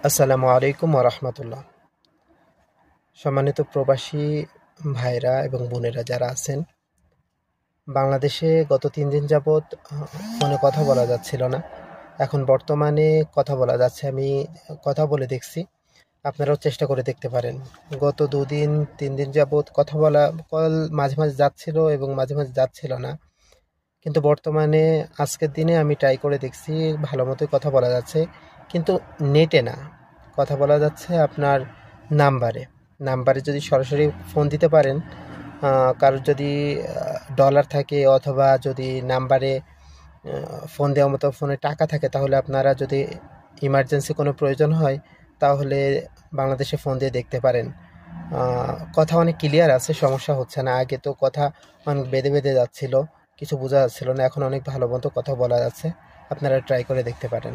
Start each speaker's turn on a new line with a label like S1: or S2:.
S1: আসসালামু আলাইকুম ওরহমতুল্লাহ। সম্মানিত প্রবাসী ভাইরা এবং বোনেরা যারা আছেন, বাংলাদেশে গত 3 দিন যাবৎ ফোনে কথা বলা যাচ্ছিল না। এখন বর্তমানে কথা বলা যাচ্ছে। আমি কথা বলে দেখছি, আপনারাও চেষ্টা করে দেখতে পারেন। গত 2 দিন 3 দিন যাবৎ কথা বলা কল মাঝে মাঝে যাচ্ছিল এবং মাঝে মাঝে যাচ্ছিল না, কিন্তু বর্তমানে আজকের দিনে আমি ট্রাই করে দেখছি, ভালো মতোই কথা বলা যাচ্ছে। কিন্তু নেটে না, কথা বলা যাচ্ছে আপনার নাম্বারে। নাম্বারে যদি সরাসরি ফোন দিতে পারেন, কারোর যদি ডলার থাকে অথবা যদি নাম্বারে ফোন দেওয়ার মতো ফোনে টাকা থাকে, তাহলে আপনারা যদি ইমার্জেন্সি কোনো প্রয়োজন হয় তাহলে বাংলাদেশে ফোন দিয়ে দেখতে পারেন। কথা অনেক ক্লিয়ার আছে, সমস্যা হচ্ছে না। আগে তো কথা অনেক বেঁধে বেঁধে যাচ্ছিল, কিছু বোঝা যাচ্ছিল না। এখন অনেক ভালো মতো কথা বলা যাচ্ছে, আপনারা ট্রাই করে দেখতে পারেন।